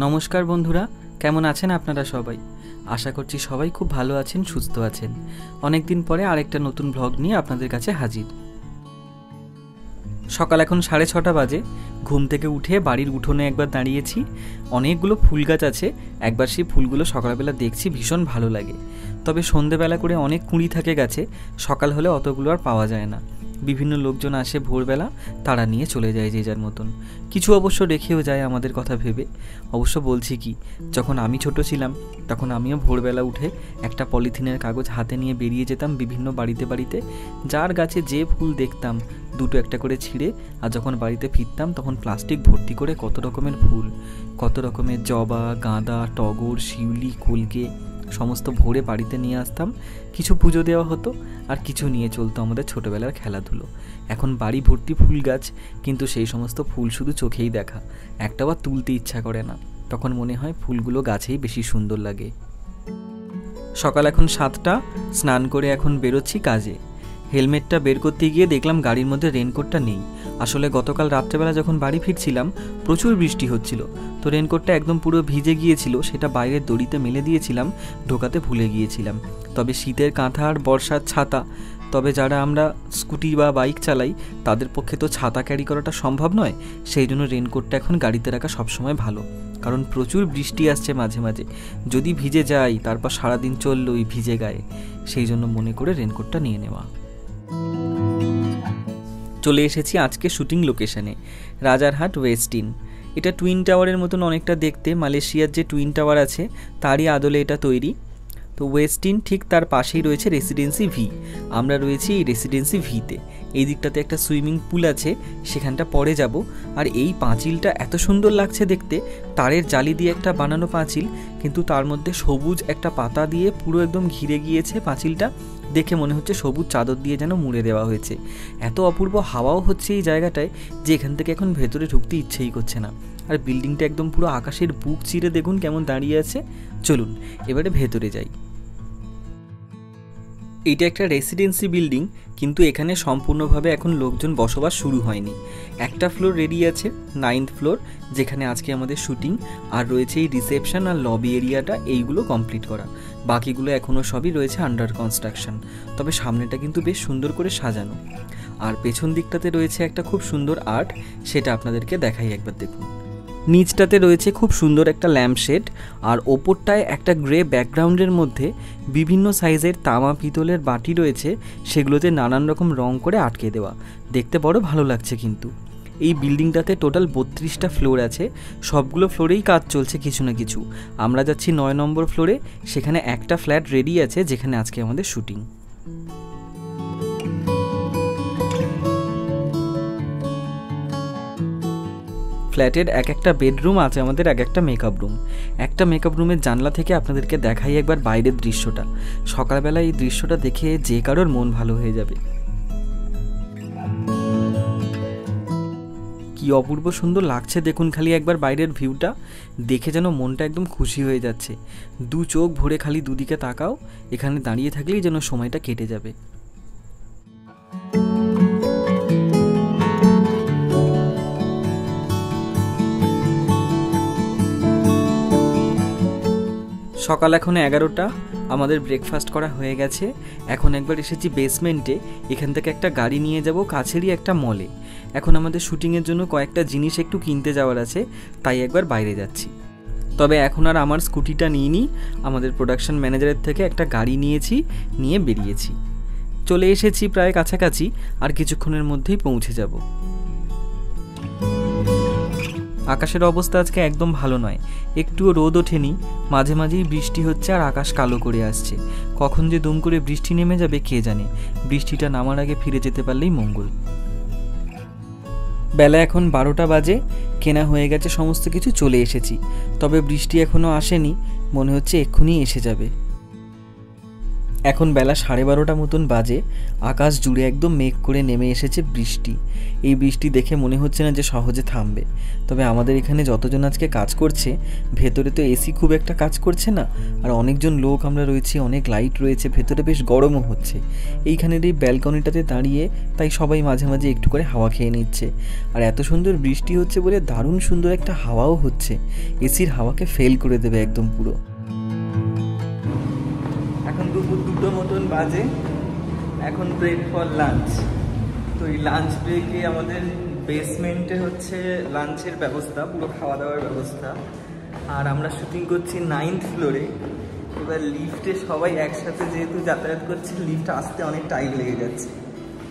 নমস্কার বন্ধুরা, কেমন আছেন আপনারা সবাই? আশা করছি সবাই খুব ভালো আছেন, সুস্থ আছেন। অনেক দিন পরে আরেকটা নতুন ব্লগ নিয়ে আপনাদের কাছে হাজির। সকাল এখন 6:30 বাজে। ঘুম থেকে উঠে বাড়ির উঠোনে একবার দাঁড়িয়েছি। অনেকগুলো ফুল গাছ আছে। একবার সেই ফুলগুলো সকালবেলা দেখছি, ভীষণ ভালো লাগে। তবে সন্ধেবেলা করে অনেক কুঁড়ি থাকে গাছে, সকাল হলে অতগুলো আর পাওয়া যায় না। বিভিন্ন লোকজন আসে ভোরবেলা, তারা নিয়ে চলে যায় যে যার মতন। কিছু অবশ্য রেখেও যায় আমাদের কথা ভেবে। অবশ্য বলছি কি, যখন আমি ছোট ছিলাম তখন আমিও ভোরবেলা উঠে একটা পলিথিনের কাগজ হাতে নিয়ে বেরিয়ে যেতাম বিভিন্ন বাড়িতে বাড়িতে। যার গাছে যে ফুল দেখতাম দুটো একটা করে ছিঁড়ে, আর যখন বাড়িতে ফিরতাম তখন প্লাস্টিক ভর্তি করে কত রকমের ফুল, কত রকমের জবা, গাঁদা, টগর, শিউলি, কলকে সমস্ত ভরে বাড়িতে নিয়ে আসতাম। কিছু পুজো দেওয়া হতো, আর কিছু নিয়ে চলতো আমাদের ছোটোবেলার খেলাধুলো। এখন বাড়ি ভর্তি ফুল গাছ, কিন্তু সেই সমস্ত ফুল শুধু চোখেই দেখা, একটাবার তুলতে ইচ্ছা করে না। তখন মনে হয় ফুলগুলো গাছেই বেশি সুন্দর লাগে। সকাল এখন 7টা, স্নান করে এখন বেরোচ্ছি কাজে। হেলমেটটা বের করতে গিয়ে দেখলাম গাড়ির মধ্যে রেনকোটটা নেই। আসলে গতকাল রাত্রেবেলা যখন বাড়ি ফিরছিলাম প্রচুর বৃষ্টি হচ্ছিল, তো রেনকোটটা একদম পুরো ভিজে গিয়েছিল। সেটা বাইরের দড়িতে মেলে দিয়েছিলাম, ঢোকাতে ভুলে গিয়েছিলাম। তবে শীতের কাঁথা আর বর্ষার ছাতা, তবে যারা আমরা স্কুটি বা বাইক চালাই তাদের পক্ষে তো ছাতা ক্যারি করাটা সম্ভব নয়। সেই জন্য রেনকোটটা এখন গাড়িতে রাখা সবসময় ভালো, কারণ প্রচুর বৃষ্টি আসছে মাঝে মাঝে। যদি ভিজে যাই তারপর সারাদিন চললো ওই ভিজে গায়ে, সেই জন্য মনে করে রেনকোটটা নিয়ে নেওয়া। চলে এসেছি আজকে শুটিং লোকেশনে, রাজারহাট ওয়েস্ট ইন। এটা টুইন টাওয়ারের মতন অনেকটা দেখতে। মালয়েশিয়ার যে টুইন টাওয়ার আছে তারই আদলে এটা তৈরি। তো ওয়েস্ট ইন ঠিক তার পাশেই রয়েছে রেসিডেন্সি ভি। আমরা রয়েছি এই রেসিডেন্সি ভিতে। এই দিকটাতে একটা সুইমিং পুল আছে, সেখানটা পরে যাব। আর এই পাঁচিলটা এত সুন্দর লাগছে দেখতে, তারের জালি দিয়ে একটা বানানো পাঁচিল, কিন্তু তার মধ্যে সবুজ একটা পাতা দিয়ে পুরো একদম ঘিরে গিয়েছে পাঁচিলটা। দেখে মনে হচ্ছে সবুজ চাদর দিয়ে যেন মুড়ে দেওয়া হয়েছে। এত অপূর্ব হাওয়াও হচ্ছে এই জায়গাটায় যে এখান থেকে এখন ভেতরে ঢুকতে ইচ্ছেই করছে না। আর বিল্ডিংটা একদম পুরো আকাশের বুক চিরে দেখুন কেমন দাঁড়িয়ে আছে। চলুন এবারে ভেতরে যাই। এইটা একটা রেসিডেন্সি বিল্ডিং, কিন্তু এখানে সম্পূর্ণভাবে এখন লোকজন বসবাস শুরু হয়নি। একটা ফ্লোর রেডি আছে, 9th ফ্লোর, যেখানে আজকে আমাদের শুটিং। আর রয়েছে এই রিসেপশন আর লবি এরিয়াটা, এইগুলো কমপ্লিট করা। বাকিগুলো এখনও সবই রয়েছে আন্ডার কনস্ট্রাকশন। তবে সামনেটা কিন্তু বেশ সুন্দর করে সাজানো। আর পেছন দিকটাতে রয়েছে একটা খুব সুন্দর আর্ট, সেটা আপনাদেরকে দেখাই, একবার দেখুন। নিচটাতে রয়েছে খুব সুন্দর একটা ল্যাম্পশেড, আর ওপরটায় একটা গ্রে ব্যাকগ্রাউন্ডের মধ্যে বিভিন্ন সাইজের তামা পিতলের বাটি রয়েছে, সেগুলোতে নানান রকম রং করে আটকে দেওয়া। দেখতে বড় ভালো লাগছে। কিন্তু এই বিল্ডিংটাতে টোটাল 32টা ফ্লোর আছে। সবগুলো ফ্লোরেই কাজ চলছে কিছু না কিছু। আমরা যাচ্ছি 9 নম্বর ফ্লোরে, সেখানে একটা ফ্ল্যাট রেডি আছে যেখানে আজকে আমাদের শুটিং। ফ্ল্যাটের এক একটা বেডরুম আছে আমাদের, এক একটা মেকআপ রুম। একটা মেকআপ রুমের জানলা থেকে আপনাদেরকে দেখাই একবার বাইরের দৃশ্যটা। সকালবেলা এই দৃশ্যটা দেখে যে কারোর মন ভালো হয়ে যাবে। কি অপূর্ব সুন্দর লাগছে দেখুন খালি একবার বাইরের ভিউটা দেখে, যেন মনটা একদম খুশি হয়ে যাচ্ছে। দু চোখ ভরে খালি দুদিকে তাকাও, এখানে দাঁড়িয়ে থাকলেই যেন সময়টা কেটে যাবে। সকাল এখন 11টা, আমাদের ব্রেকফাস্ট করা হয়ে গেছে। এখন একবার এসেছি বেসমেন্টে। এখান থেকে একটা গাড়ি নিয়ে যাব কাছেরই একটা মলে। এখন আমাদের শুটিংয়ের জন্য কয়েকটা জিনিস একটু কিনতে যাওয়ার আছে, তাই একবার বাইরে যাচ্ছি। তবে এখন আর আমার স্কুটিটা নিইনি, আমাদের প্রোডাকশন ম্যানেজারের থেকে একটা গাড়ি নিয়েছি, নিয়ে বেরিয়েছি। চলে এসেছি প্রায় কাছাকাছি, আর কিছুক্ষণের মধ্যেই পৌঁছে যাব। আকাশের অবস্থা আজকে একদম ভালো নয়, একটুও রোদ ওঠেনি, মাঝে মাঝেই বৃষ্টি হচ্ছে আর আকাশ কালো করে আসছে। কখন যে দুম করে বৃষ্টি নেমে যাবে কে জানে। বৃষ্টিটা নামার আগে ফিরে যেতে পারলেই মঙ্গল। বেলা এখন 12টা বাজে, কেনা হয়ে গেছে সমস্ত কিছু, চলে এসেছি। তবে বৃষ্টি এখনও আসেনি, মনে হচ্ছে এক্ষুনি এসে যাবে। এখন বেলা 12:30 মতন বাজে। আকাশ জুড়ে একদম মেঘ করে নেমে এসেছে বৃষ্টি। এই বৃষ্টি দেখে মনে হচ্ছে না যে সহজে থামবে। তবে আমাদের এখানে যতজন আজকে কাজ করছে, ভেতরে তো এসি খুব একটা কাজ করছে না, আর অনেকজন লোক আমরা রয়েছি, অনেক লাইট রয়েছে, ভেতরে বেশ গরমও হচ্ছে। এইখানের এই ব্যালকনিটাতে দাঁড়িয়ে তাই সবাই মাঝে মাঝে একটু করে হাওয়া খেয়ে নিচ্ছে। আর এত সুন্দর বৃষ্টি হচ্ছে বলে দারুণ সুন্দর একটা হাওয়াও হচ্ছে। এসির হাওয়াকে ফেল করে দেবে একদম পুরো। এখন দুপুর 2টো মতন বাজে। এখন ব্রেক ফর লাঞ্চ। তো এই লাঞ্চ ব্রেকে আমাদের বেসমেন্টে হচ্ছে লাঞ্চের ব্যবস্থা, পুরো খাওয়া দাওয়ার ব্যবস্থা। আর আমরা শুটিং করছি 9th ফ্লোরে। এবার লিফটে সবাই একসাথে যেহেতু যাতায়াত করছে, লিফট আসতে অনেক টাইম লেগে যাচ্ছে।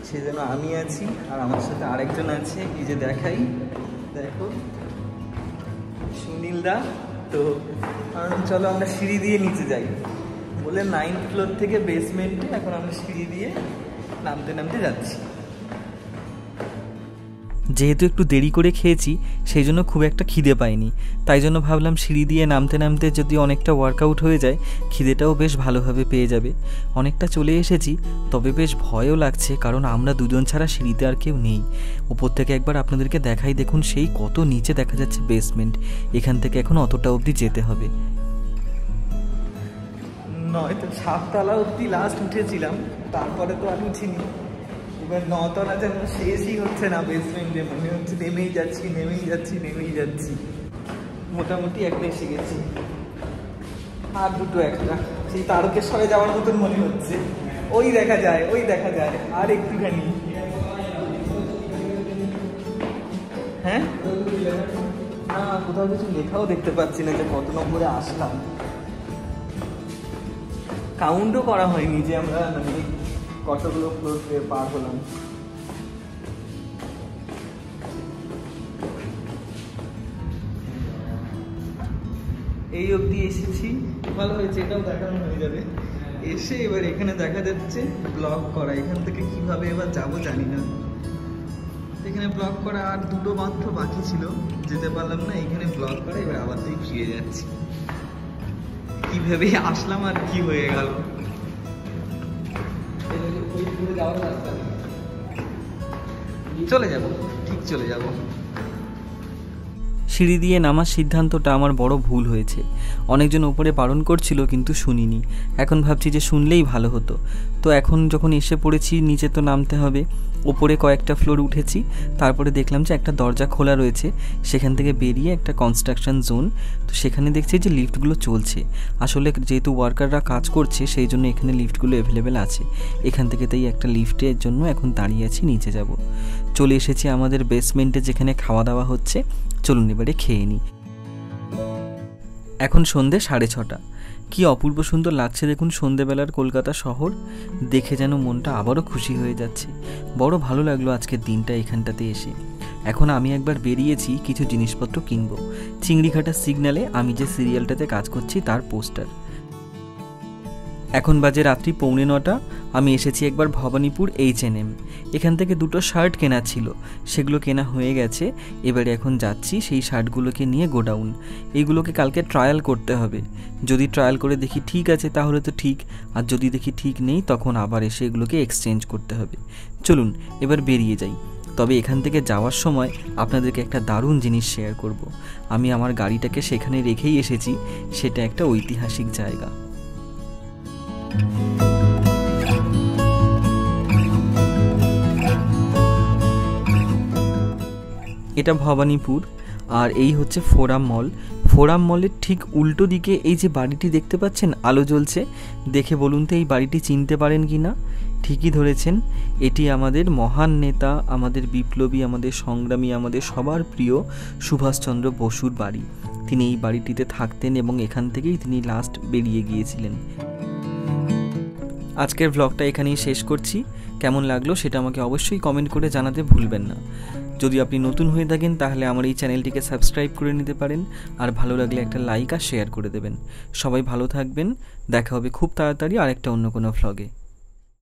সেজন্য আমি আছি আর আমার সাথে আরেকজন আছে, এই যে দেখাই, দেখো সুনীল দা। তো চলো আমরা সিঁড়ি দিয়ে নিচে যাই বলে 9th ফ্লোর থেকে বেসমেন্টে এখন আমরা সিঁড়ি দিয়ে নামতে নামতে যাচ্ছি। যেহেতু একটু দেরি করে খেয়েছি, সেই জন্য খুব একটা খিদে পাইনি। তাই জন্য ভাবলাম সিঁড়ি দিয়ে নামতে নামতে যদি অনেকটা ওয়ার্কআউট হয়ে যায়, খিদেটাও বেশ ভালোভাবে পেয়ে যাবে। অনেকটা চলে এসেছি, তবে বেশ ভয়ও লাগছে, কারণ আমরা দুজন ছাড়া সিঁড়িতে আর কেউ নেই। ওপর থেকে একবার আপনাদেরকে দেখাই, দেখুন সেই কত নিচে দেখা যাচ্ছে বেসমেন্ট। এখান থেকে এখন অতটা অবধি যেতে হবে। নয়তো 7 তলা অবধি লাস্ট উঠেছিলাম, তারপরে তো আর উঠিনি। এবার 9 তলা যেন শেষই হচ্ছে না বেসমেন্টে, মনে হচ্ছে নেমেই যাচ্ছি। মোটামুটি একটা এসে গেছি, আর দুটো একটা সেই তারকেশ্বরে যাওয়ার মতন মনে হচ্ছে। ওই দেখা যায় আর একটুখানি। হ্যাঁ, না কোথাও কিছু লেখাও দেখতে পাচ্ছি না যে কত নম্বরে আসলাম। কাউন্টও করা হয়নি যে আমরা মানে কতগুলো ফ্লোর পার হলাম। এই অবধি এসেছি, ভালো হয়েছে, এটাও দেখানো হয়ে যাবে। এসে এবার এখানে দেখা যাচ্ছে ব্লগ করা। এখান থেকে কিভাবে এবার যাবো জানি না। এখানে ব্লগ করা আর দুটো মাত্র বাকি ছিল, যেতে পারলাম না। এখানে ব্লগ করা, এবার আবার তাই ফিরে যাচ্ছি। কিভাবে আসলাম আর কি হয়ে গেল। চলে যাব, ঠিক চলে যাব। সিঁড়ি দিয়ে নামার সিদ্ধান্তটা আমার বড় ভুল হয়েছে। অনেকজন ওপরে বারণ করছিল, কিন্তু শুনিনি। এখন ভাবছি যে শুনলেই ভালো হতো। তো এখন যখন এসে পড়েছি, নিচে তো নামতে হবে। ওপরে কয়েকটা ফ্লোর উঠেছি, তারপরে দেখলাম যে একটা দরজা খোলা রয়েছে। সেখান থেকে বেরিয়ে একটা কনস্ট্রাকশন জোন। তো সেখানে দেখছি যে লিফটগুলো চলছে। আসলে যেহেতু ওয়ার্কাররা কাজ করছে, সেই জন্য এখানে লিফটগুলো অ্যাভেলেবেল আছে। এখান থেকে তাই একটা লিফটের জন্য এখন দাঁড়িয়ে আছি, নিচে যাব। চলে এসেছি আমাদের বেসমেন্টে, যেখানে খাওয়া দাওয়া হচ্ছে। চলুন এবারে খেয়ে নিই। এখন সন্ধে 6:30। কি অপূর্ব সুন্দর লাগছে দেখুন সন্ধেবেলার কলকাতা শহর। দেখে যেন মনটা আবারও খুশি হয়ে যাচ্ছে। বড় ভালো লাগলো আজকের দিনটা এখানটাতে এসে। এখন আমি একবার বেরিয়েছি কিছু জিনিসপত্র কিনবো। চিংড়িঘাটা সিগন্যালে আমি যে সিরিয়ালটাতে কাজ করছি তার পোস্টার। এখন বাজে রাত্রি 8:45। আমি এসেছি একবার ভবানীপুর H&M। এখান থেকে দুটো শার্ট কেনা ছিল, সেগুলো কেনা হয়ে গেছে। এবারে এখন যাচ্ছি সেই শার্টগুলোকে নিয়ে গোডাউন। এইগুলোকে কালকে ট্রায়াল করতে হবে। যদি ট্রায়াল করে দেখি ঠিক আছে তাহলে তো ঠিক, আর যদি দেখি ঠিক নেই তখন আবার এসে এগুলোকে এক্সচেঞ্জ করতে হবে। চলুন এবার বেরিয়ে যাই। তবে এখান থেকে যাওয়ার সময় আপনাদেরকে একটা দারুণ জিনিস শেয়ার করব। আমি আমার গাড়িটাকে সেখানে রেখেই এসেছি। সেটা একটা ঐতিহাসিক জায়গা। এটা ভবানীপুর, আর এই হচ্ছে ফোরাম মল। ফোরাম মলের ঠিক উল্টো দিকে এই যে বাড়িটি দেখতে পাচ্ছেন, আলো জ্বলছে। দেখে বলুন তো এই বাড়িটি চিনতে পারেন কি না? ঠিকই ধরেছেন, এটি আমাদের মহান নেতা, আমাদের বিপ্লবী, আমাদের সংগ্রামী, আমাদের সবার প্রিয় সুভাষচন্দ্র বসুর বাড়ি। তিনি এই বাড়িটিতে থাকতেন এবং এখান থেকেই তিনি লাস্ট বেরিয়ে গিয়েছিলেন। আজকের ব্লগটা এখানেই শেষ করছি। কেমন লাগলো সেটা আমাকে অবশ্যই কমেন্ট করে জানাতে ভুলবেন না। যদি আপনি নতুন হয়ে থাকেন তাহলে আমার এই চ্যানেলটিকে সাবস্ক্রাইব করে নিতে পারেন, আর ভালো লাগলে একটা লাইক আর শেয়ার করে দেবেন। সবাই ভালো থাকবেন। দেখা হবে খুব তাড়াতাড়ি আরেকটা অন্য কোনো ভ্লগে।